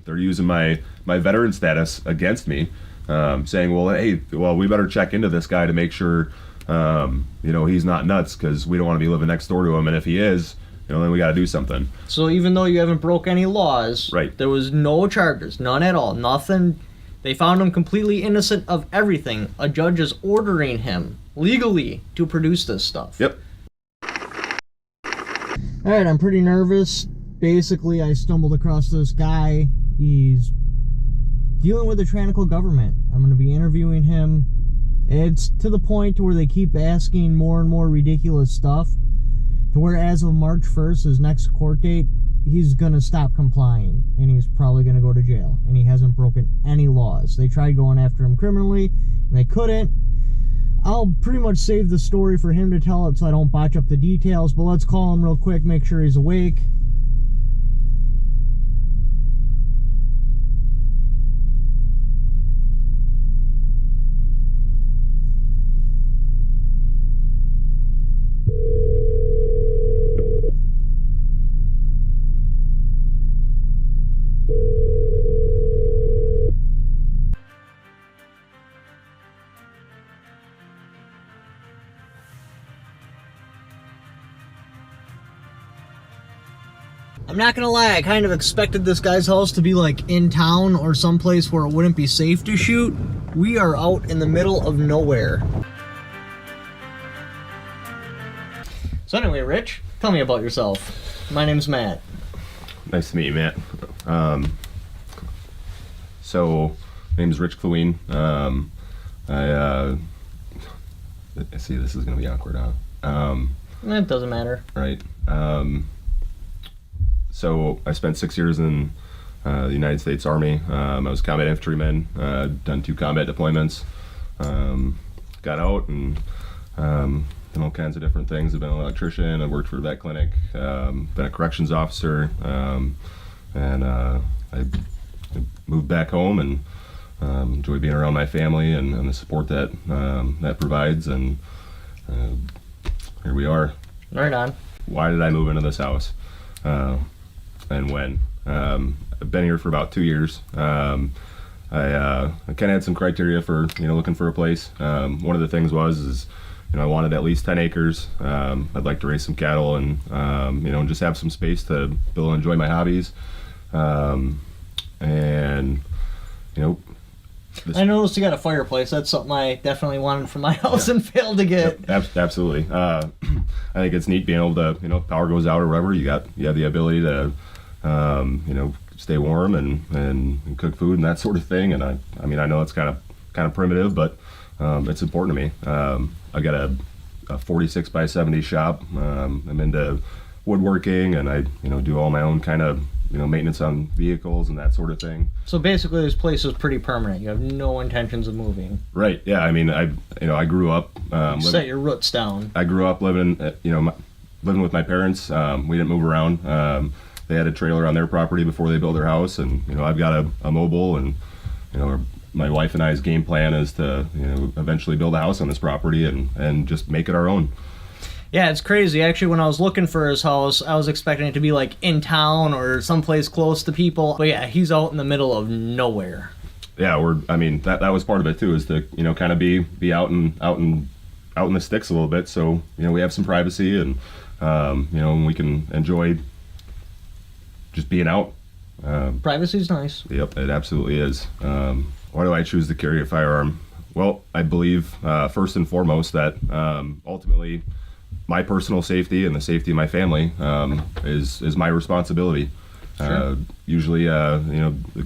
they're using my veteran status against me, saying, well, hey, we better check into this guy to make sure, he's not nuts, because we don't want to be living next door to him, and if he is, then we got to do something. So even though you haven't broke any laws, right, there was no charges, none at all, nothing. They found him completely innocent of everything. A judge is ordering him legally to produce this stuff. Yep. All right, I'm pretty nervous. Basically, I stumbled across this guy. He's dealing with the tyrannical government. I'm going to be interviewing him. It's to the point to where they keep asking more and more ridiculous stuff, to where as of March 1st, his next court date, he's going to stop complying, and he's probably going to go to jail, and he hasn't broken any laws. They tried going after him criminally, and they couldn't. I'll pretty much save the story for him to tell it so I don't botch up the details, but let's call him real quick, make sure he's awake. I'm not gonna lie, I kind of expected this guy's house to be like in town or someplace where it wouldn't be safe to shoot. We are out in the middle of nowhere. So anyway, Rich, tell me about yourself. My name's Matt. Nice to meet you, Matt. So, my name's Rich Kleween. I see this is gonna be awkward, huh? It doesn't matter. Right. So I spent 6 years in the United States Army. I was a combat infantryman, done 2 combat deployments, got out and done all kinds of different things. I've been an electrician, I've worked for a vet clinic, been a corrections officer, and I moved back home and enjoy being around my family and the support that that provides, and here we are. Right on. Why did I move into this house? And when? I've been here for about 2 years. I kind of had some criteria for looking for a place. One of the things was I wanted at least 10 acres. I'd like to raise some cattle and just have some space to be able to enjoy my hobbies. And I noticed you got a fireplace. That's something I definitely wanted for my house and failed to get. Yep, absolutely. I think it's neat being able to, power goes out or whatever, you have the ability to, stay warm and cook food and that sort of thing. And I know it's kind of primitive, but it's important to me. I got a 46 by 70 shop. I'm into woodworking, and I do all my own kind of maintenance on vehicles and that sort of thing. So basically this place is pretty permanent. You have no intentions of moving. Right. Yeah. I grew up set your roots down. I grew up living living with my parents. We didn't move around. They had a trailer on their property before they built their house, and I've got a mobile, and my wife and I's game plan is to eventually build a house on this property and just make it our own. Yeah, it's crazy. Actually, when I was looking for his house, I was expecting it to be like in town or someplace close to people. But yeah, he's out in the middle of nowhere. Yeah, that was part of it too, is to kind of be out in the sticks a little bit, so we have some privacy, and we can enjoy just being out. Privacy's nice. Yep, it absolutely is. Why do I choose to carry a firearm? Well, I believe first and foremost that ultimately my personal safety and the safety of my family is my responsibility. Sure. Usually, the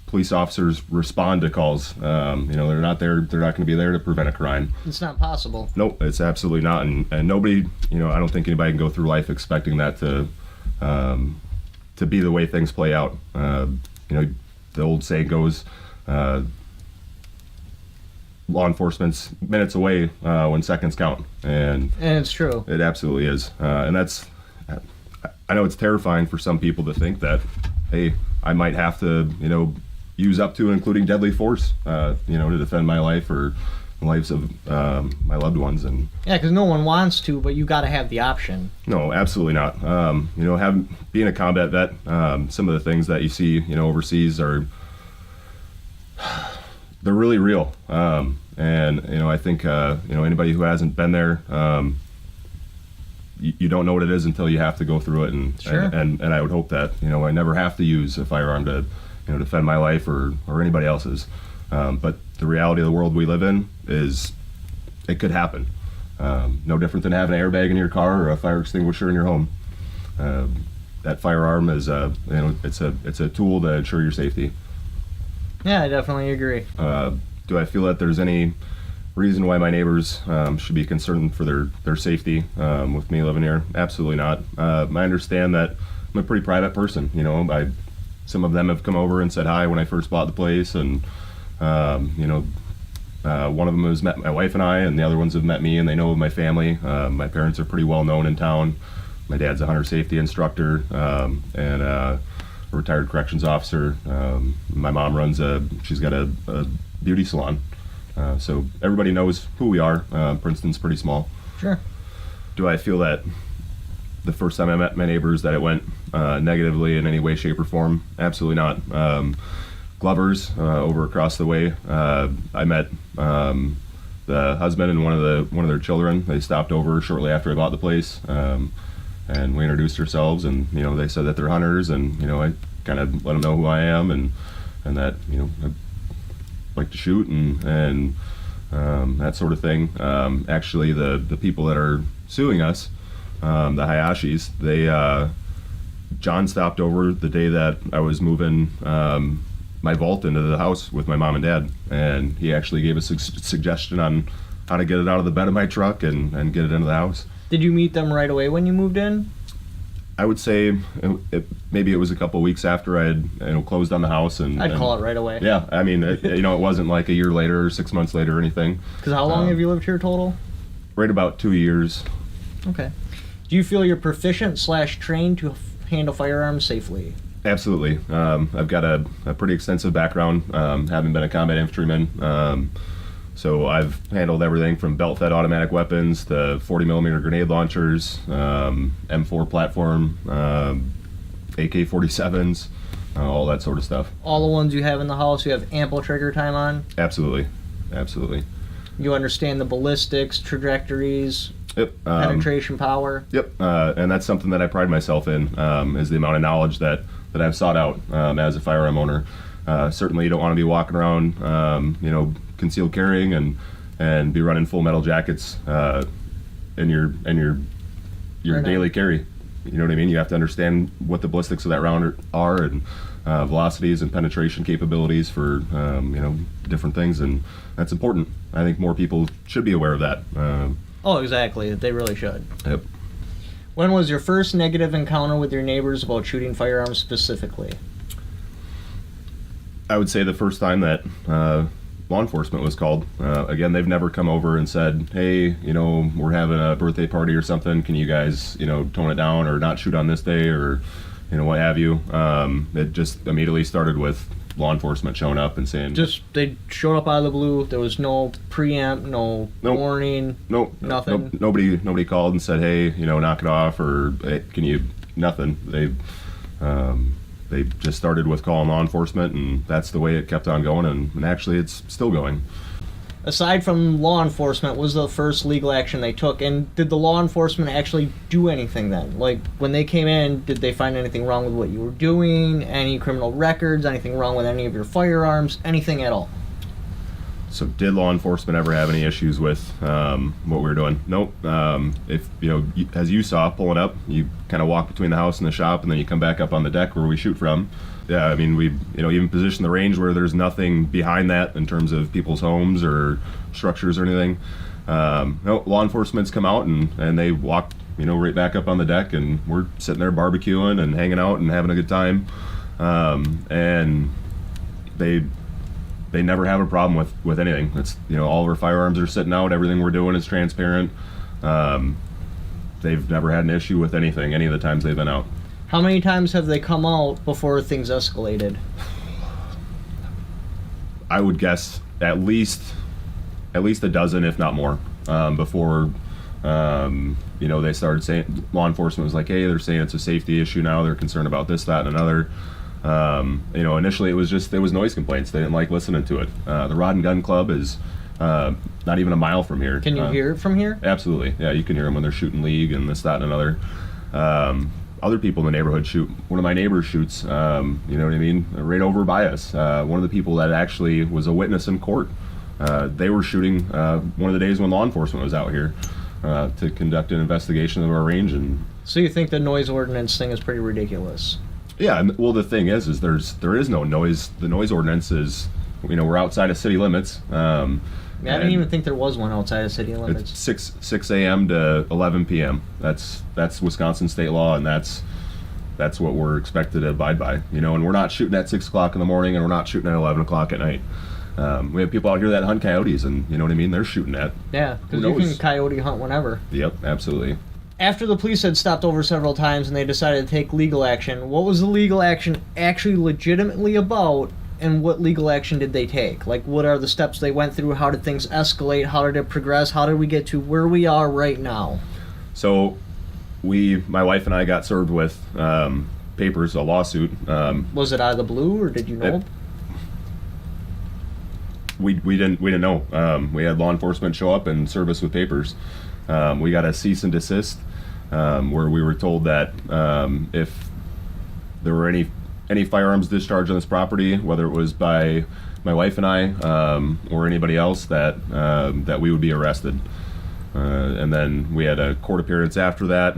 police officers respond to calls. They're not there. They're not going to be there to prevent a crime. It's not possible. Nope, it's absolutely not. And nobody, I don't think anybody can go through life expecting that to be the way things play out. The old saying goes, law enforcement's minutes away when seconds count, and it's true. It absolutely is, and that's. I know it's terrifying for some people to think that, hey, I might have to, use up to and including deadly force, to defend my life or lives of my loved ones. And Yeah, because no one wants to, but you got to have the option. no, absolutely not. You know, being a combat vet, some of the things that you see, you know, overseas they're really real. And you know, I think you know, anybody who hasn't been there, you don't know what it is until you have to go through it. And Sure. and I would hope that, you know, I never have to use a firearm to, you know, defend my life or anybody else's. But the reality of the world we live in is it could happen. No different than having an airbag in your car or a fire extinguisher in your home. That firearm is you know, it's a tool to ensure your safety. Yeah, I definitely agree. Do I feel that there's any reason why my neighbors should be concerned for their safety with me living here? Absolutely not. I understand that I'm a pretty private person. You know, some of them have come over and said hi when I first bought the place, and you know, one of them has met my wife and I, and the other ones have met me, and they know my family. My parents are pretty well known in town. My dad's a hunter safety instructor and a retired corrections officer. My mom she's got a beauty salon. So everybody knows who we are. Princeton's pretty small. Sure. Do I feel that the first time I met my neighbors that it went negatively in any way, shape, or form? Absolutely not. Glover's over across the way. I met the husband and one of their children. They stopped over shortly after I bought the place, and we introduced ourselves. And you know, they said that they're hunters, and you know, I kind of let them know who I am, and that, you know, I like to shoot and that sort of thing. Actually, the people that are suing us, the Hayashis, John stopped over the day that I was moving my vault into the house with my mom and dad, and he actually gave us a suggestion on how to get it out of the bed of my truck and get it into the house. Did you meet them right away when you moved in? I would say maybe it was a couple of weeks after I had, you know, closed on the house, and I'd call it right away. Yeah, I mean, you know, it wasn't like a year later or 6 months later or anything. Because how long have you lived here total? Right about 2 years. Okay. Do you feel you're proficient / trained to handle firearms safely? Absolutely. I've got a pretty extensive background, having been a combat infantryman. So I've handled everything from belt-fed automatic weapons to 40mm grenade launchers, M4 platform, AK-47s, all that sort of stuff. All the ones you have in the house, you have ample trigger time on? Absolutely. Absolutely. You understand the ballistics, trajectories, Yep. penetration power? Yep. And that's something that I pride myself in, is the amount of knowledge that I've sought out as a firearm owner. Certainly you don't want to be walking around, you know, concealed carrying and be running full metal jackets in your Right daily on. carry. You know what I mean? You have to understand what the ballistics of that round are, and velocities and penetration capabilities for you know, different things, and that's important. I think more people should be aware of that. Oh, exactly. They really should. Yep. When was your first negative encounter with your neighbors about shooting firearms specifically? I would say the first time that law enforcement was called. Again, they've never come over and said, hey, you know, we're having a birthday party or something. Can you guys, you know, tone it down or not shoot on this day or, you know, what have you. It just immediately started with law enforcement showing up and saying... Just, they showed up out of the blue. There was no preamp, no Nope. warning. Nope. Nothing? Nope, nobody called and said, hey, you know, knock it off or hey, can you... Nothing. They just started with calling law enforcement, and that's the way it kept on going, and actually it's still going. Aside from law enforcement, what was the first legal action they took? And did the law enforcement actually do anything then? Like, when they came in, did they find anything wrong with what you were doing? Any criminal records? Anything wrong with any of your firearms? Anything at all? So did law enforcement ever have any issues with what we were doing? Nope. If, you know, as you saw pulling up, you kind of walk between the house and the shop, and then you come back up on the deck where we shoot from. Yeah, I mean, we, you know, even position the range where there's nothing behind that in terms of people's homes or structures or anything. No, law enforcement's come out and they walk, you know, right back up on the deck, and we're sitting there barbecuing and hanging out and having a good time. And they never have a problem with anything. It's, you know, all of our firearms are sitting out. Everything we're doing is transparent. They've never had an issue with anything any of the times they've been out. How many times have they come out before things escalated? I would guess at least at least a dozen, if not more, before they started saying, law enforcement was like, hey, they're saying it's a safety issue now. They're concerned about this, that, and another. Initially it was noise complaints. They didn't like listening to it. The Rod and Gun Club is not even a mile from here. Can you hear it from here? Absolutely. Yeah, you can hear them when they're shooting league and this, that, and another. Other people in the neighborhood shoot. One of my neighbors shoots, you know what I mean, right over by us. One of the people that actually was a witness in court, they were shooting one of the days when law enforcement was out here to conduct an investigation of our range. And so you think the noise ordinance thing is pretty ridiculous? yeah, well, the thing is there is no noise. The noise ordinance is, we're outside of city limits. I didn't even think there was one outside of city limits. It's 6 a.m. to 11 p.m. That's Wisconsin state law, and that's what we're expected to abide by. And we're not shooting at 6 o'clock in the morning, and we're not shooting at 11 o'clock at night. We have people out here that hunt coyotes, and you know what I mean? They're shooting at. Yeah, because you can coyote hunt whenever. Yep, absolutely. After the police had stopped over several times and they decided to take legal action, what was the legal action actually legitimately about, and what legal action did they take? Like, what are the steps they went through? How did things escalate? How did it progress? How did we get to where we are right now? So, my wife and I got served with papers, a lawsuit. Was it out of the blue, or did you know? We didn't know. We had law enforcement show up and serve us with papers. We got a cease and desist, where we were told that if there were any firearms discharged on this property, whether it was by my wife and I or anybody else, that we would be arrested. And then we had a court appearance after that,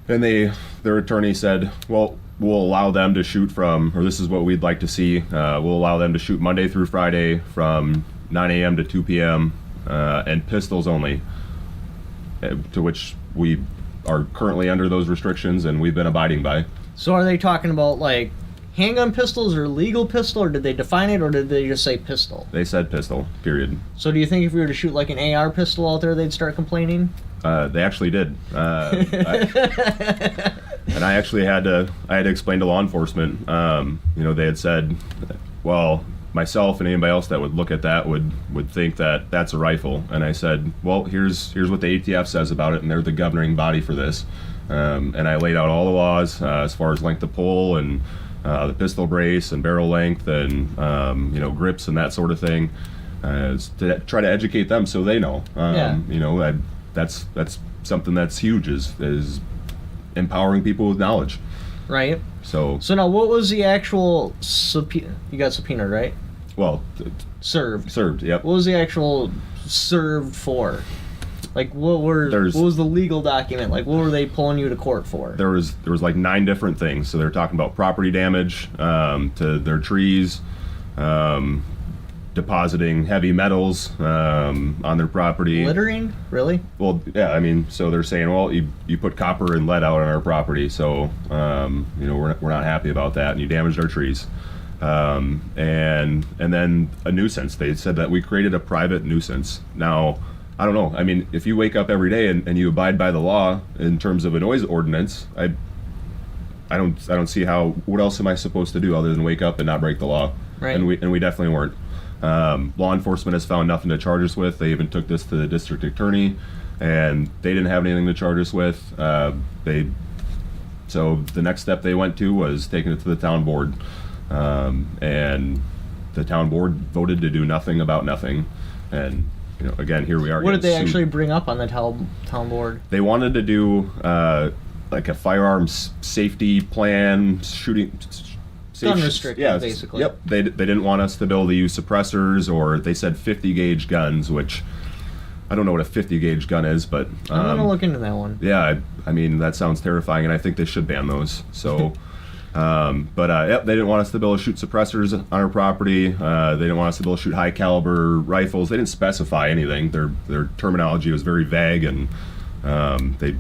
and their attorney said, well, we'll allow them to shoot from, or this is what we'd like to see, we'll allow them to shoot Monday through Friday from 9 a.m. to 2 p.m. And pistols only, to which we are currently under those restrictions and we've been abiding by. So are they talking about like handgun pistols or legal pistol, or did they define it, or did they just say pistol? They said pistol, period. So do you think if we were to shoot like an AR pistol out there, they'd start complaining? They actually did. And I actually had to explain to law enforcement, they had said, well, myself and anybody else that would look at that would think that that's a rifle. And I said, well, here's what the ATF says about it, and they're the governing body for this. And I laid out all the laws as far as length of pull and the pistol brace and barrel length and grips and that sort of thing, to try to educate them so they know. That's something that's huge, is empowering people with knowledge. Right. So now, what was the actual you got subpoenaed, right? Well, served. Yep. What was the actual served for? Like, what was the legal document? Like, what were they pulling you to court for? There was like 9 different things. So they're talking about property damage to their trees, depositing heavy metals on their property. Littering? Really? Well, yeah. I mean, so they're saying, well, you put copper and lead out on our property, so we're not happy about that, and you damaged our trees. And then a nuisance. They said that we created a private nuisance. Now, I don't know. I mean, if you wake up every day and you abide by the law in terms of a noise ordinance, I don't see what else am I supposed to do other than wake up and not break the law? Right. And we definitely weren't. Law enforcement has found nothing to charge us with. They even took this to the district attorney, and they didn't have anything to charge us with. So the next step they went to was taking it to the town board, and the town board voted to do nothing about nothing. And again, here we are. What did they sued. actually bring up on the town board? They wanted to do like a firearms safety plan, shooting. Gun restricted, basically. Yep. They didn't want us to be able to use suppressors, or they said 50 gauge guns, which I don't know what a 50 gauge gun is, but I'm gonna look into that one. Yeah, I mean, that sounds terrifying, and I think they should ban those. So, yep, they didn't want us to be able to shoot suppressors on our property. They didn't want us to be able to shoot high caliber rifles. They didn't specify anything. Their terminology was very vague, and they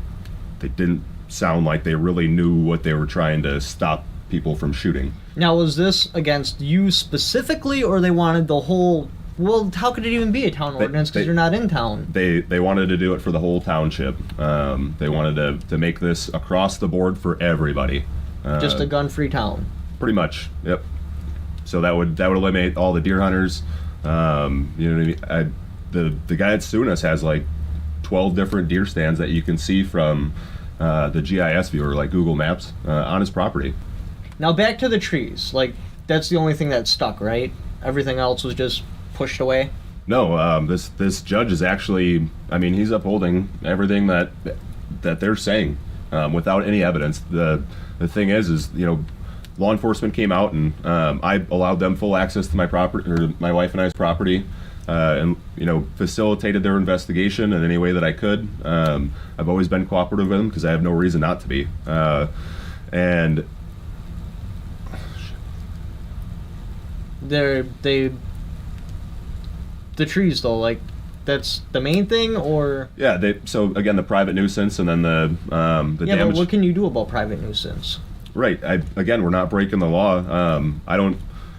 didn't sound like they really knew what they were trying to stop people from shooting. Now, was this against you specifically, or they wanted the whole? Well, how could it even be a town ordinance because you're not in town? They wanted to do it for the whole township. They wanted to make this across the board for everybody. Just a gun-free town. Pretty much, yep. So that would eliminate all the deer hunters. You know what I mean? The guy that's suing us has like 12 different deer stands that you can see from the GIS viewer, like Google Maps, on his property. Now back to the trees. Like, that's the only thing that stuck, right? Everything else was just pushed away. No, this judge is actually, I mean, he's upholding everything that they're saying without any evidence. The thing is, you know, law enforcement came out and I allowed them full access to my property, or my wife and I's property, and you know, facilitated their investigation in any way that I could. I've always been cooperative with them because I have no reason not to be. And the trees though, like, that's the main thing, or yeah, so again, the private nuisance, and then the yeah, damage. but what can you do about private nuisance? Right. Again, we're not breaking the law. I don't.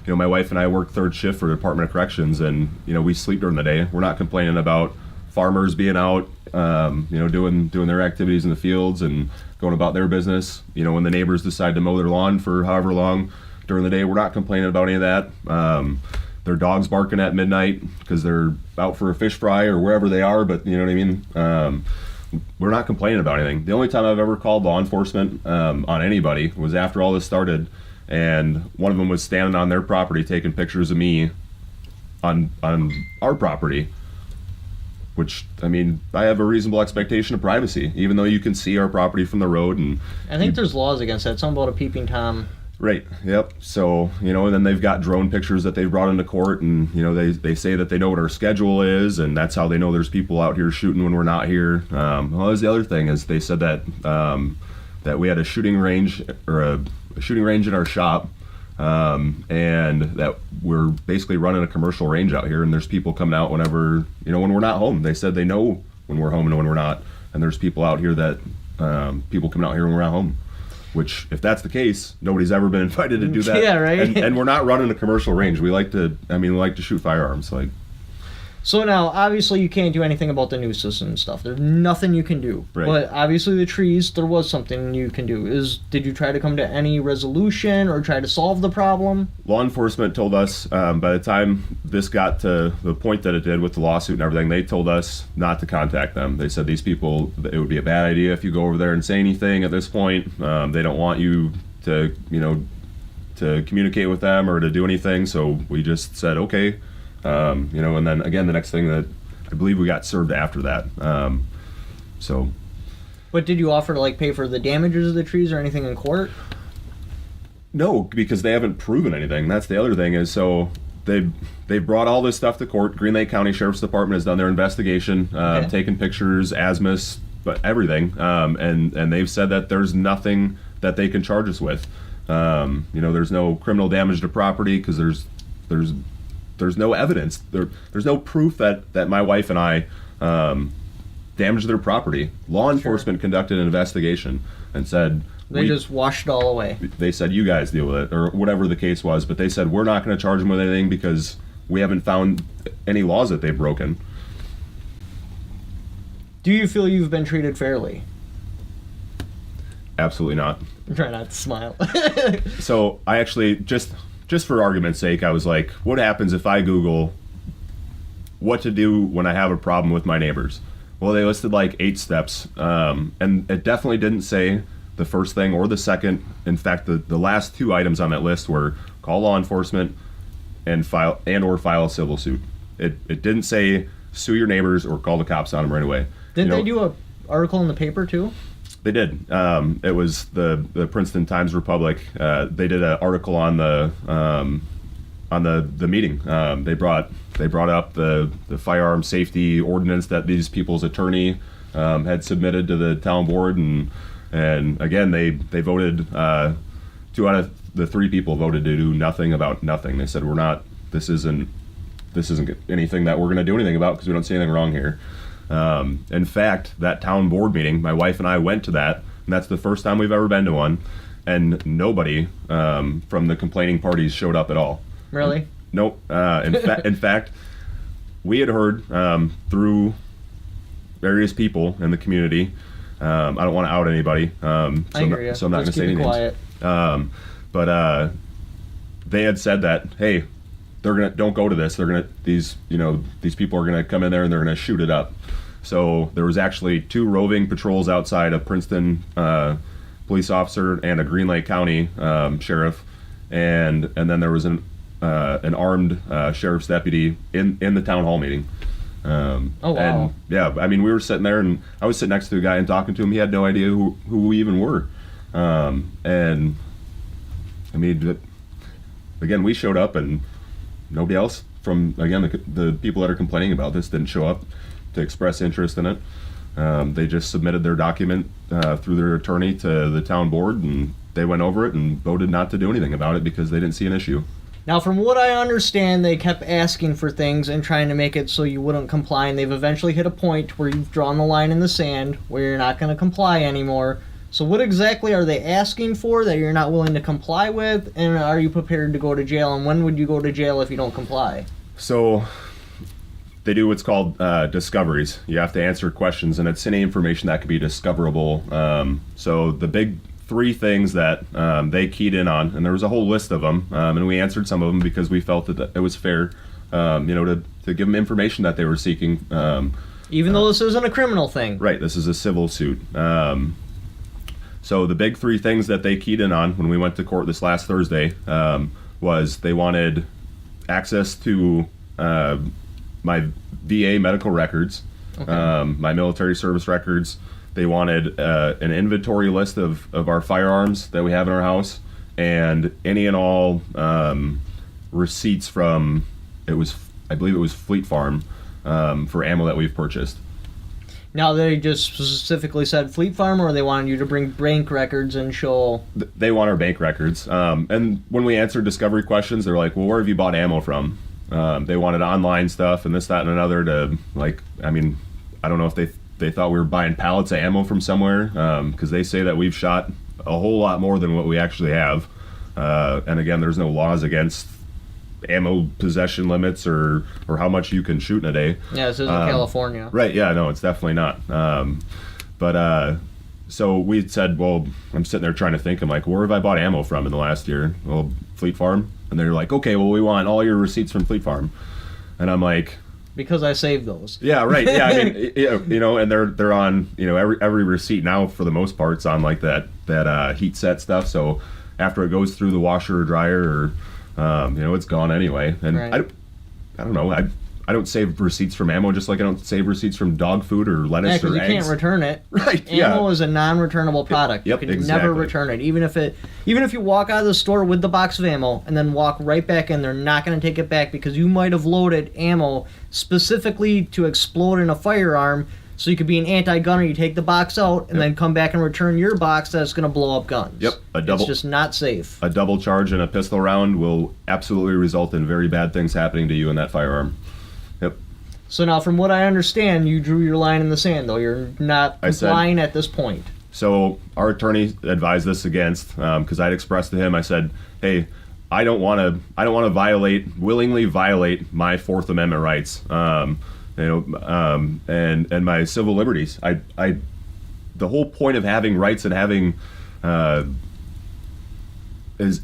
You know, my wife and I work third shift for the Department of Corrections, and you know, we sleep during the day. We're not complaining about farmers being out, you know, doing their activities in the fields and going about their business. You know, when the neighbors decide to mow their lawn for however long during the day, we're not complaining about any of that. Their dogs barking at midnight because they're out for a fish fry or wherever they are, but you know what I mean? We're not complaining about anything. The only time I've ever called law enforcement on anybody was after all this started, and one of them was standing on their property taking pictures of me on our property, which, I mean, I have a reasonable expectation of privacy, even though you can see our property from the road. And I think there's laws against that. Something about a peeping Tom. Right. Yep. So, you know, and then they've got drone pictures that they've brought into court, and you know, they say that they know what our schedule is, and that's how they know there's people out here shooting when we're not here. Well, that's the other thing is they said that that we had a shooting range, or a shooting range in our shop, and that we're basically running a commercial range out here, and there's people coming out whenever, you know, when we're not home. They said they know when we're home and when we're not, and there's people out here that people coming out here when we're not home. Which, if that's the case, nobody's ever been invited to do that. Yeah, right. And we're not running a commercial range. We like to shoot firearms. Like, So now, obviously, you can't do anything about the nuisance and stuff. There's nothing you can do. Right. But obviously, the trees, there was something you can do. Did you try to come to any resolution or try to solve the problem? law enforcement told us, by the time this got to the point that it did with the lawsuit and everything, they told us not to contact them. They said these people, it would be a bad idea if you go over there and say anything at this point. They don't want you to, you know, to communicate with them or to do anything. So we just said, okay. You know, and then again, the next thing that I believe we got served after that. So. But did you offer to, like, pay for the damages of the trees or anything in court? No, because they haven't proven anything. That's the other thing is, so they brought all this stuff to court. Green Lake County Sheriff's Department has done their investigation, Okay. taken pictures, azimuths, but everything. And they've said that there's nothing that they can charge us with. You know, there's no criminal damage to property because there's no evidence. There's no proof that my wife and I damaged their property. Law enforcement conducted an investigation and said They just washed it all away. they said you guys deal with it, or whatever the case was. But they said we're not going to charge them with anything because we haven't found any laws that they've broken. Do you feel you've been treated fairly? Absolutely not. Try not to smile. So I actually just for argument's sake, I was like, what happens if I Google what to do when I have a problem with my neighbors? Well, they listed like 8 steps, and it definitely didn't say the first thing or the second. In fact, the last 2 items on that list were call law enforcement and file a civil suit. It didn't say sue your neighbors or call the cops on them right away. Didn't they do a article in the paper too? They did. It was the Princeton Times Republic. They did an article on the meeting. They brought up the firearm safety ordinance that these people's attorney had submitted to the town board, and again they voted. 2 out of the 3 people voted to do nothing about nothing. They said this isn't anything that we're going to do anything about because we don't see anything wrong here. In fact, that town board meeting, my wife and I went to that, and that's the first time we've ever been to one, and nobody from the complaining parties showed up at all. Really? Nope. In fact, we had heard through various people in the community. I don't want to out anybody, so I'm not going to say any names. Quiet. But they had said that, hey, don't go to this. These people are gonna come in there and they're gonna shoot it up. So there was actually 2 roving patrols outside, a Princeton police officer and a Green Lake County sheriff, and then there was an armed sheriff's deputy in the town hall meeting. Oh, wow. And yeah, I mean, we were sitting there, and I was sitting next to a guy and talking to him. He had no idea who we even were. And I mean, again, we showed up, and nobody else from, again, the people that are complaining about this didn't show up to express interest in it. They just submitted their document through their attorney to the town board, and they went over it and voted not to do anything about it because they didn't see an issue. Now, from what I understand, they kept asking for things and trying to make it so you wouldn't comply, and they've eventually hit a point where you've drawn the line in the sand where you're not going to comply anymore. So what exactly are they asking for that you're not willing to comply with, and are you prepared to go to jail, and when would you go to jail if you don't comply? So they do what's called discoveries. You have to answer questions, and it's any information that could be discoverable. So the big 3 things that they keyed in on, and there was a whole list of them, and we answered some of them because we felt that it was fair, to give them information that they were seeking. Even though this isn't a criminal thing. Right, this is a civil suit. So the big 3 things that they keyed in on when we went to court this last Thursday was they wanted access to my VA medical records, my military service records. They wanted an inventory list of our firearms that we have in our house, and any and all receipts from, I believe it was Fleet Farm, for ammo that we've purchased. Now, they just specifically said Fleet Farm, or they wanted you to bring bank records and show... They want our bank records. And when we answered discovery questions, they're like, well, where have you bought ammo from? They wanted online stuff and this, that, and another to, I don't know if they thought we were buying pallets of ammo from somewhere, because they say that we've shot a whole lot more than what we actually have. And again, there's no laws against ammo possession limits or how much you can shoot in a day. Yeah, this isn't California. Right, yeah, no, it's definitely not. So we said, well, I'm sitting there trying to think, I'm like, where have I bought ammo from in the last year? Well, Fleet Farm. And they're like, okay, well, we want all your receipts from Fleet Farm. And I'm like... Because I saved those. Yeah, right. Yeah, I mean, and they're on, every receipt now for the most part is on like that heat set stuff. So after it goes through the washer or dryer, or it's gone anyway. And right. I don't know. I don't save receipts from ammo, just like I don't save receipts from dog food or lettuce or eggs. Yeah, because you can't return it. Right. Ammo is a non-returnable product. Yep, you can exactly. never return it, even if you walk out of the store with the box of ammo and then walk right back in. They're not going to take it back because you might have loaded ammo specifically to explode in a firearm. So you could be an anti-gunner. You take the box out and then come back and return your box that's going to blow up guns. Yep, it's just not safe. A double charge in a pistol round will absolutely result in very bad things happening to you in that firearm. Yep. So now, from what I understand, you drew your line in the sand, though. You're not complying at this point. So our attorney advised this against, because I'd expressed to him, I said, hey, I don't want to willingly violate my Fourth Amendment rights. And my civil liberties. The whole point of having rights and having is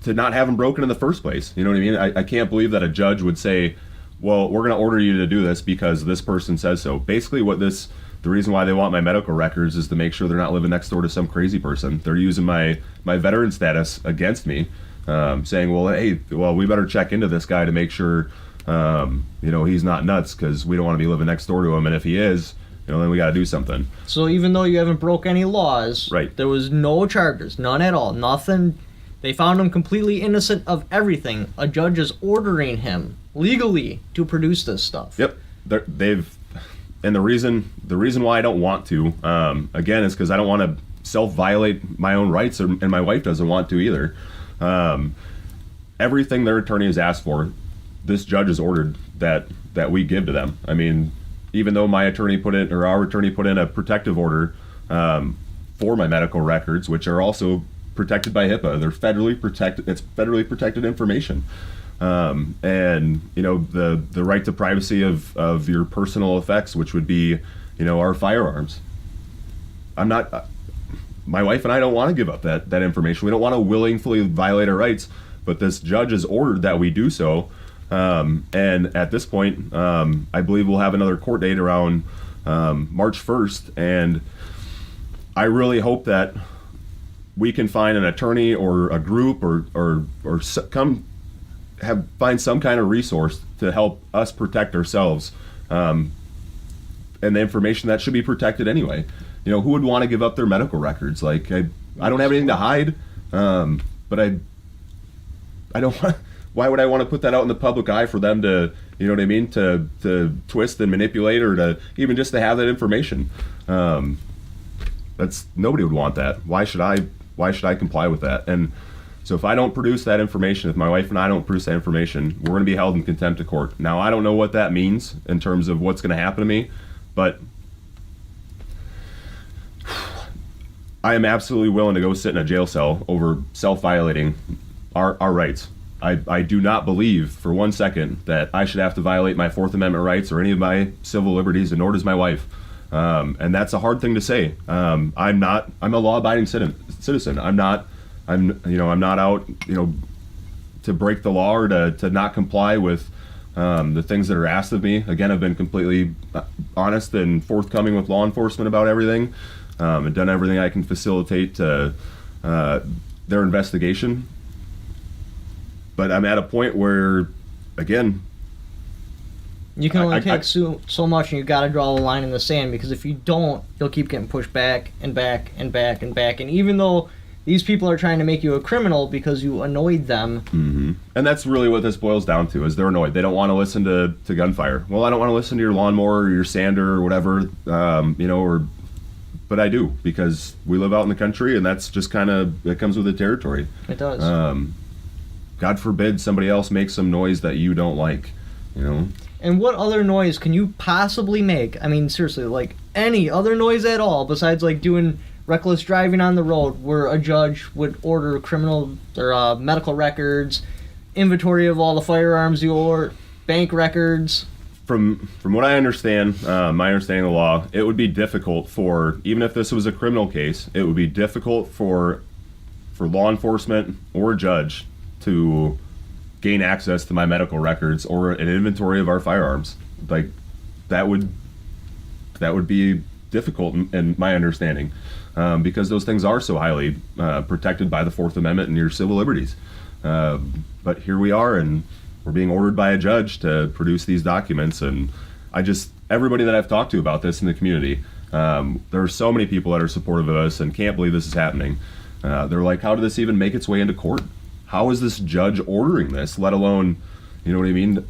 to not have them broken in the first place. You know what I mean? I can't believe that a judge would say, well, we're going to order you to do this because this person says so. Basically, the reason why they want my medical records is to make sure they're not living next door to some crazy person. They're using my veteran status against me, saying, well, we better check into this guy to make sure he's not nuts, because we don't want to be living next door to him, and if he is, then we got to do something. So even though you haven't broke any laws, right, there was no charges, none at all, nothing. They found him completely innocent of everything. A judge is ordering him legally to produce this stuff. Yep, and the reason why I don't want to, again, is because I don't want to self-violate my own rights, and my wife doesn't want to either. Everything their attorney has asked for, this judge has ordered that we give to them. I mean, even though our attorney put in a protective order for my medical records, which are also protected by HIPAA. They're federally protected. It's federally protected information. And the right to privacy of your personal effects, which would be, our firearms. My wife and I don't want to give up that information. We don't want to willingly violate our rights, but this judge has ordered that we do so. And at this point, I believe we'll have another court date around March 1st, and I really hope that we can find an attorney or a group or find some kind of resource to help us protect ourselves, and the information that should be protected anyway. You know, who would want to give up their medical records? Like, I don't have anything to hide, but I don't want. Why would I want to put that out in the public eye for them to, you know what I mean, to twist and manipulate, or to even just to have that information? That's, nobody would want that. Why should I comply with that? And so if I don't produce that information, if my wife and I don't produce that information, we're going to be held in contempt of court. Now, I don't know what that means in terms of what's going to happen to me, but I am absolutely willing to go sit in a jail cell over self-violating our rights. I do not believe for one second that I should have to violate my Fourth Amendment rights or any of my civil liberties, and nor does my wife. And that's a hard thing to say. I'm a law-abiding citizen. I'm not out, to break the law or to not comply with the things that are asked of me. Again, I've been completely honest and forthcoming with law enforcement about everything, and done everything I can facilitate their investigation. But I'm at a point where, again, you can only take so much, and you got to draw the line in the sand, because if you don't, you'll keep getting pushed back and back and back and back. And even though these people are trying to make you a criminal because you annoyed them. Mm-hmm. And that's really what this boils down to, is they're annoyed. They don't want to listen to gunfire. Well, I don't want to listen to your lawnmower or your sander or whatever, but I do, because we live out in the country, and that's just it comes with the territory. It does. God forbid somebody else makes some noise that you don't like, And what other noise can you possibly make? I mean, seriously, like any other noise at all besides like doing reckless driving on the road, where a judge would order criminal or medical records, inventory of all the firearms bank records. From what I understand, my understanding of the law, it would be difficult for, even if this was a criminal case, it would be difficult for law enforcement or a judge to gain access to my medical records or an inventory of our firearms. Like, that would be difficult in my understanding, because those things are so highly protected by the Fourth Amendment and your civil liberties. But here we are, and we're being ordered by a judge to produce these documents. And everybody that I've talked to about this in the community, there are so many people that are supportive of us and can't believe this is happening. They're like, how did this even make its way into court? How is this judge ordering this, let alone, you know what I mean?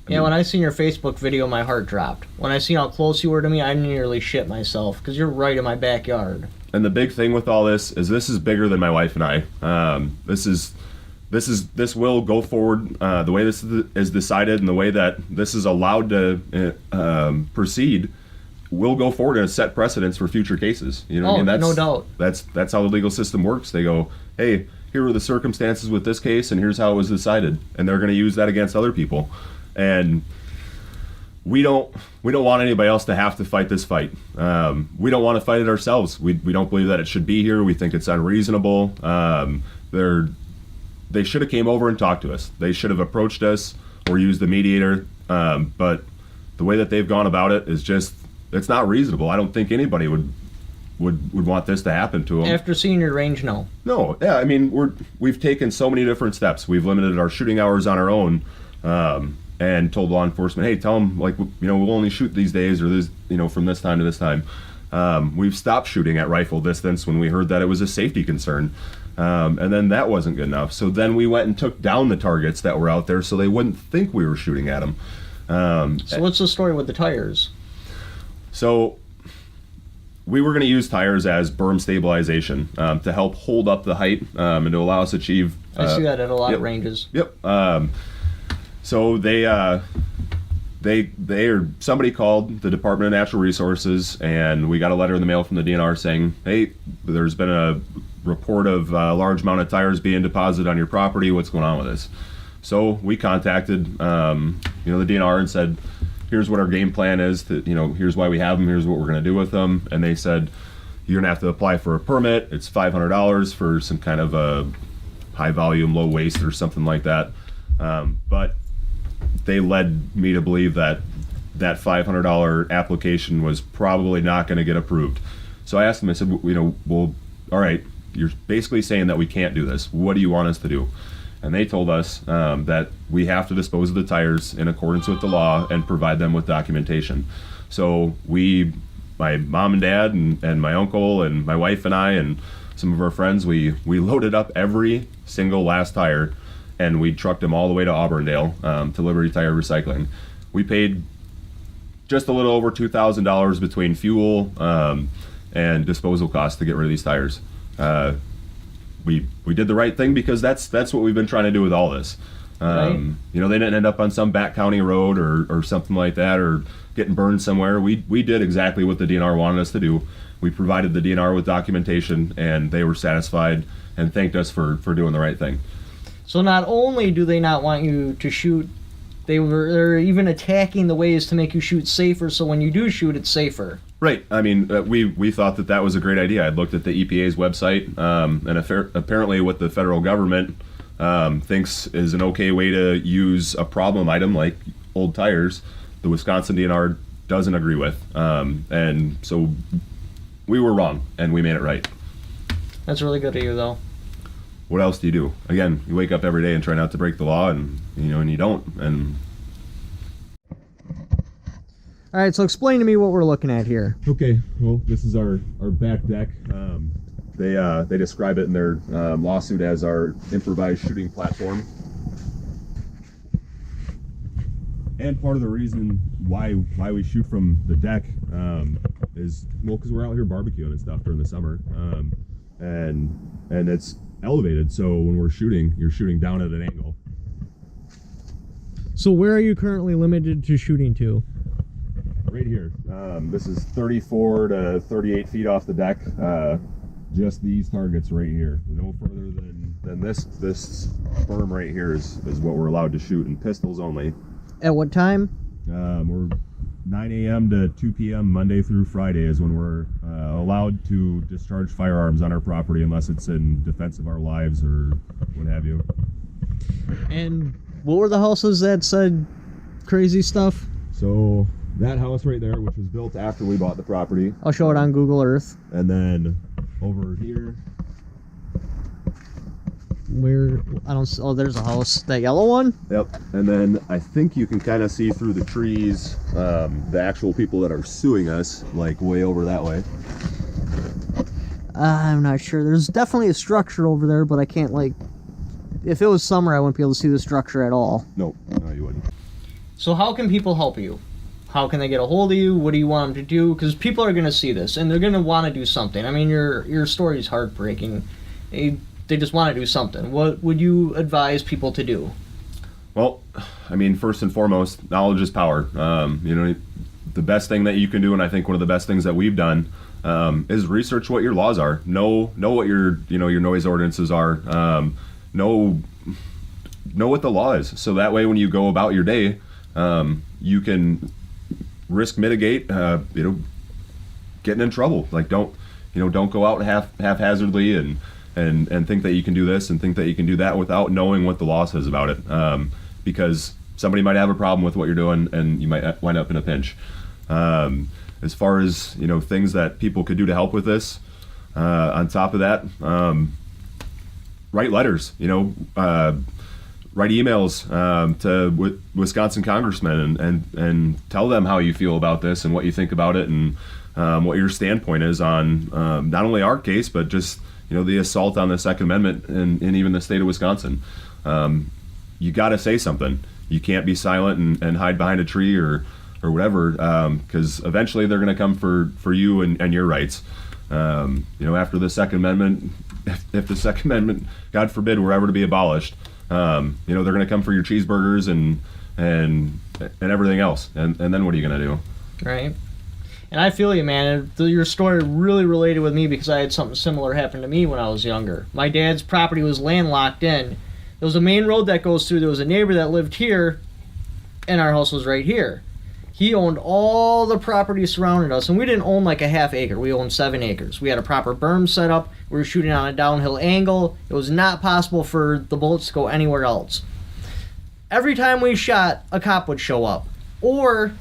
When I seen your Facebook video, my heart dropped. When I seen how close you were to me, I nearly shit myself, because you're right in my backyard. And the big thing with all this is bigger than my wife and I. This will go forward, the way this is decided and the way that this is allowed to proceed will go forward and set precedents for future cases. You know what I mean? No doubt. That's how the legal system works. They go, hey, here are the circumstances with this case, and here's how it was decided, and they're going to use that against other people. And we don't want anybody else to have to fight this fight. We don't want to fight it ourselves. We don't believe that it should be here. We think it's unreasonable. They should have came over and talked to us. They should have approached us or used a mediator. But the way that they've gone about it is just, it's not reasonable. I don't think anybody would want this to happen to them. After seeing your range, no. No, yeah, I mean, we've taken so many different steps. We've limited our shooting hours on our own, and told law enforcement, hey, tell them, we'll only shoot these days, or this, from this time to this time. We've stopped shooting at rifle distance when we heard that it was a safety concern, and then that wasn't good enough. So then we went and took down the targets that were out there so they wouldn't think we were shooting at them. So what's the story with the tires? So we were going to use tires as berm stabilization to help hold up the height and to allow us to achieve. I see that at a lot of ranges. Yep. So somebody called the Department of Natural Resources, and we got a letter in the mail from the DNR saying, hey, there's been a report of a large amount of tires being deposited on your property. What's going on with this? So we contacted the DNR and said, here's what our game plan is. Here's why we have them. Here's what we're going to do with them. And they said, you're going to have to apply for a permit. It's $500 for some kind of a high volume, low waste or something like that. But they led me to believe that that $500 application was probably not going to get approved. So I asked them, I said, well, all right, you're basically saying that we can't do this. What do you want us to do? And they told us that we have to dispose of the tires in accordance with the law and provide them with documentation. So my mom and dad and my uncle and my wife and I and some of our friends, we loaded up every single last tire, and we trucked them all the way to Auburndale to Liberty Tire Recycling. We paid just a little over $2,000 between fuel and disposal costs to get rid of these tires. We did the right thing because that's what we've been trying to do with all this. Right. They didn't end up on some back county road or something like that, or getting burned somewhere. We did exactly what the DNR wanted us to do. We provided the DNR with documentation, and they were satisfied and thanked us for doing the right thing. So not only do they not want you to shoot, they're even attacking the ways to make you shoot safer, so when you do shoot, it's safer. Right. I mean, we thought that was a great idea. I looked at the EPA's website, and apparently what the federal government thinks is an okay way to use a problem item like old tires, the Wisconsin DNR doesn't agree with. And so we were wrong, and we made it right. That's really good of you, though. What else do you do? Again, you wake up every day and try not to break the law, and you don't. And All right, so explain to me what we're looking at here. okay, well, this is our back deck. They describe it in their lawsuit as our improvised shooting platform. And part of the reason why we shoot from the deck is, well, because we're out here barbecuing and stuff during the summer, and it's elevated, so when we're shooting, you're shooting down at an angle. So where are you currently limited to shooting to? Right here. This is 34 to 38 feet off the deck. Just these targets right here. No further than this berm right here is what we're allowed to shoot, and pistols only. At what time? We're 9 a.m. to 2 p.m. Monday through Friday is when we're allowed to discharge firearms on our property, unless it's in defense of our lives or what have you. And what were the houses that said crazy stuff? So that house right there, which was built after we bought the property. I'll show it on Google Earth. And then over here. Where I don't. Oh, there's a house. That yellow one. Yep. And then I think you can kind of see through the trees the actual people that are suing us, like way over that way. I'm not sure. There's definitely a structure over there, but I can't, like, if it was summer, I wouldn't be able to see the structure at all. No, you wouldn't. So how can people help you? How can they get a hold of you? What do you want them to do? Because people are going to see this, and they're going to want to do something. I mean, your story is heartbreaking. They just want to do something. What would you advise people to do? Well, I mean, first and foremost, knowledge is power. The best thing that you can do, and I think one of the best things that we've done, is research what your laws are. Know what your noise ordinances are. Know what the law is. So that way, when you go about your day, you can risk mitigate. Getting in trouble. Like don't go out haphazardly and think that you can do this and think that you can do that without knowing what the law says about it. Because somebody might have a problem with what you're doing, and you might wind up in a pinch. As far as things that people could do to help with this, on top of that, write letters. Write emails to Wisconsin congressmen and tell them how you feel about this and what you think about it, and what your standpoint is on not only our case, but just the assault on the Second Amendment in even the state of Wisconsin. You got to say something. You can't be silent and hide behind a tree or whatever, because eventually they're going to come for you and your rights. After the Second Amendment, if the Second Amendment, God forbid, were ever to be abolished, they're going to come for your cheeseburgers and everything else. And then what are you going to do? Right. And I feel you, man. Your story really related with me because I had something similar happen to me when I was younger. My dad's property was landlocked in. There was a main road that goes through. There was a neighbor that lived here, and our house was right here. He owned all the property surrounding us, and we didn't own like a half acre. We owned 7 acres. We had a proper berm set up. We were shooting on a downhill angle. It was not possible for the bullets to go anywhere else. every time we shot, a cop would show up. Or,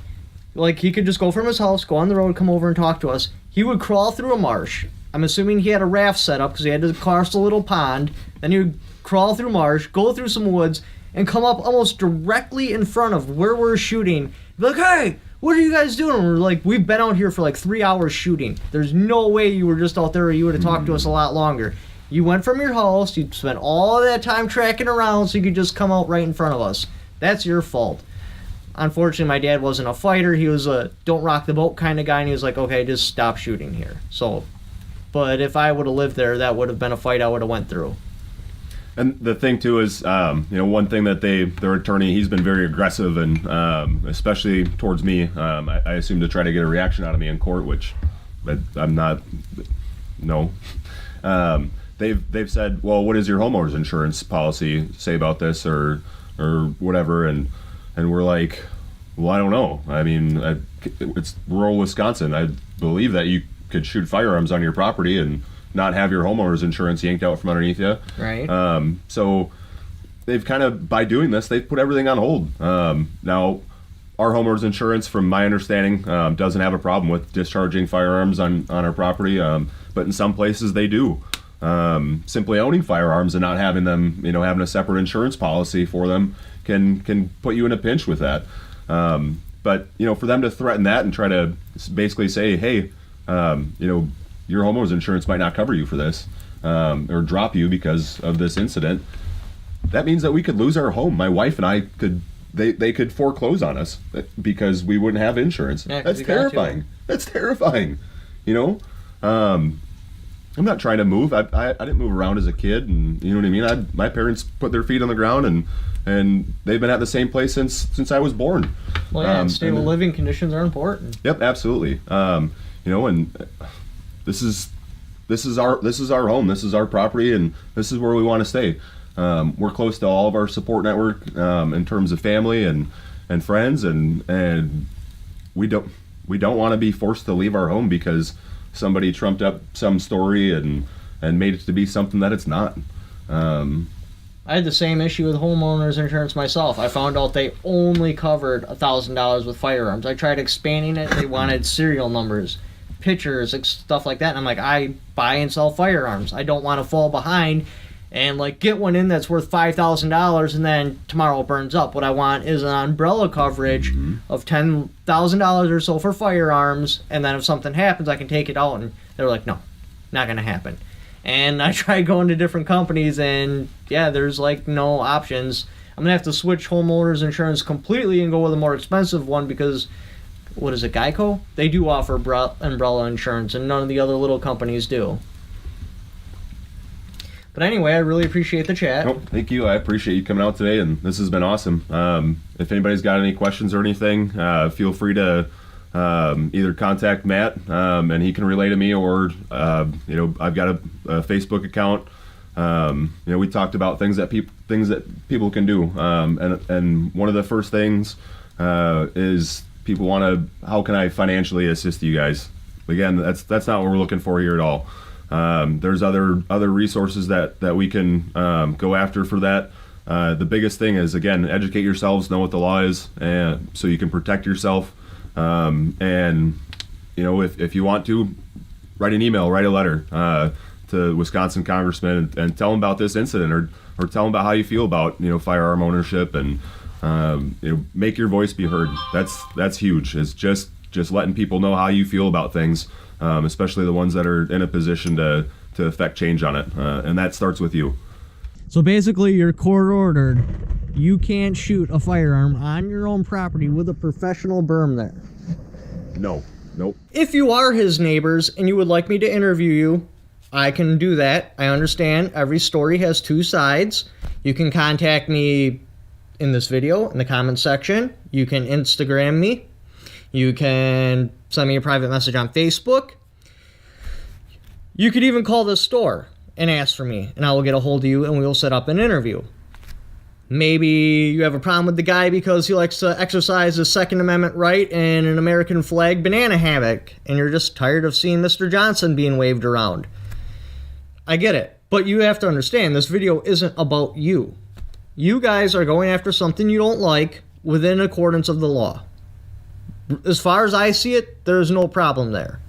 like, he could just go from his house, go on the road, come over and talk to us. He would crawl through a marsh. I'm assuming he had a raft set up because he had to cross a little pond. Then he would crawl through marsh, go through some woods, and come up almost directly in front of where we're shooting. Be like, hey, what are you guys doing? And we're like, we've been out here for like 3 hours shooting. There's no way you were just out there or you would have talked to us a lot longer. You went from your house, you spent all of that time tracking around so you could just come out right in front of us. That's your fault. Unfortunately, my dad wasn't a fighter. He was a don't rock the boat kind of guy, and he was like, okay, just stop shooting here. So, but if I would have lived there, that would have been a fight I would have went through. And the thing too is, one thing that their attorney, he's been very aggressive, and especially towards me. I assume to try to get a reaction out of me in court, which I'm not. No. They've said, well, what does your homeowner's insurance policy say about this, or whatever, and we're like, well, I don't know. I mean, it's rural Wisconsin. I believe that you could shoot firearms on your property and not have your homeowner's insurance yanked out from underneath you. Right. So they've kind of, by doing this, they've put everything on hold. Now, our homeowner's insurance, from my understanding, doesn't have a problem with discharging firearms on our property, but in some places they do. Simply owning firearms and not having them, having a separate insurance policy for them can put you in a pinch with that. But for them to threaten that and try to basically say, hey, your homeowner's insurance might not cover you for this, or drop you because of this incident, that means that we could lose our home. My wife and I they could foreclose on us because we wouldn't have insurance. Yeah, that's terrifying. That's terrifying. I'm not trying to move. I didn't move around as a kid, and you know what I mean. My parents put their feet on the ground, and they've been at the same place since I was born. Well, yeah, stable living conditions are important. Yep, absolutely. And this is our home. This is our property, and this is where we want to stay. We're close to all of our support network in terms of family and friends, and we don't want to be forced to leave our home because somebody trumped up some story and made it to be something that it's not. I had the same issue with homeowners insurance myself. I found out they only covered $1,000 with firearms. I tried expanding it. They wanted serial numbers, pictures, stuff like that. And I'm like, I buy and sell firearms. I don't want to fall behind and get one in that's worth $5,000 and then tomorrow it burns up. What I want is an umbrella coverage of $10,000 or so for firearms, and then if something happens, I can take it out. And they're like, no, not going to happen. And I tried going to different companies, and yeah, there's no options. I'm going to have to switch homeowners insurance completely and go with a more expensive one because, what is it, Geico? They do offer umbrella insurance, and none of the other little companies do. But anyway, I really appreciate the chat. Nope, thank you. I appreciate you coming out today, and this has been awesome. If anybody's got any questions or anything, feel free to either contact Matt, and he can relay to me, or I've got a Facebook account. We talked about things that people can do, and one of the first things is people want to, how can I financially assist you guys? Again, that's not what we're looking for here at all. There's other resources that we can go after for that. The biggest thing is, again, educate yourselves, know what the law is, and so you can protect yourself. And if you want to, write an email, write a letter to Wisconsin congressman and tell them about this incident, or tell them about how you feel about firearm ownership, and make your voice be heard. That's huge. It's just letting people know how you feel about things. Especially the ones that are in a position to affect change on it. And that starts with you. So basically, you're court-ordered. You can't shoot a firearm on your own property with a professional berm there. No. Nope. If you are his neighbors and you would like me to interview you, I can do that. I understand every story has two sides. You can contact me in this video, in the comments section. You can Instagram me. You can send me a private message on Facebook. You could even call the store and ask for me, and I will get a hold of you, and we will set up an interview. Maybe you have a problem with the guy because he likes to exercise his Second Amendment right in an American flag banana hammock, and you're just tired of seeing Mr. Johnson being waved around. I get it, but you have to understand, this video isn't about you. you guys are going after something you don't like within accordance of the law. As far as I see it, there's no problem there.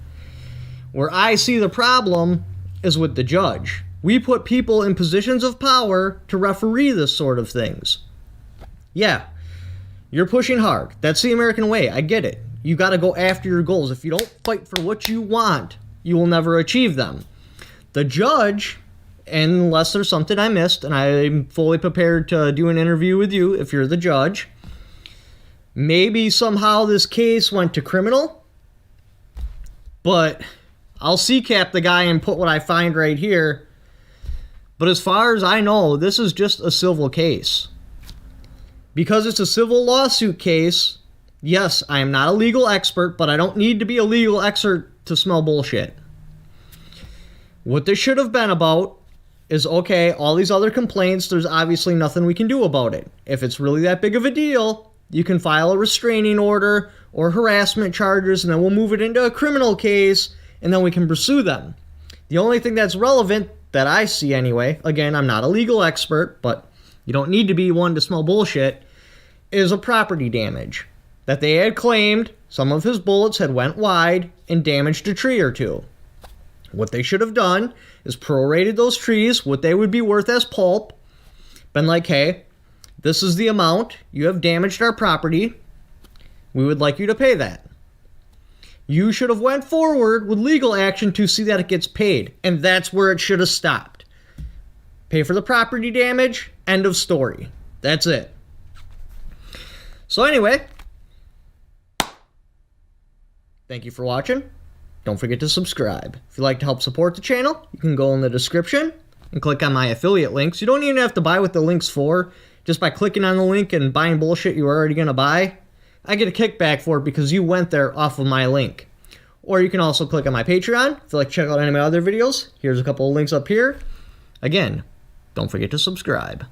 Where I see the problem is with the judge. We put people in positions of power to referee this sort of things. Yeah, you're pushing hard. That's the American way. I get it. You got to go after your goals. If you don't fight for what you want, you will never achieve them. The judge, unless there's something I missed, and I'm fully prepared to do an interview with you if you're the judge, maybe somehow this case went to criminal, but I'll CCAP the guy and put what I find right here. But as far as I know, this is just a civil case. Because it's a civil lawsuit case, yes, I am not a legal expert, but I don't need to be a legal expert to smell bullshit. What this should have been about is, okay, all these other complaints, there's obviously nothing we can do about it. If it's really that big of a deal, you can file a restraining order or harassment charges, and then we'll move it into a criminal case, and then we can pursue them. The only thing that's relevant, that I see anyway, again, I'm not a legal expert, but you don't need to be one to smell bullshit, is a property damage. That they had claimed some of his bullets had went wide and damaged a tree or two. What they should have done is prorated those trees, what they would be worth as pulp, been like, hey, this is the amount, you have damaged our property, we would like you to pay that. You should have went forward with legal action to see that it gets paid, and that's where it should have stopped. Pay for the property damage, end of story. That's it. So anyway, thank you for watching. Don't forget to subscribe. If you'd like to help support the channel, you can go in the description and click on my affiliate links. You don't even have to buy what the link's for. Just by clicking on the link and buying bullshit you're already going to buy, I get a kickback for it because you went there off of my link. Or you can also click on my Patreon. If you'd like to check out any of my other videos, here's a couple of links up here. Again, don't forget to subscribe.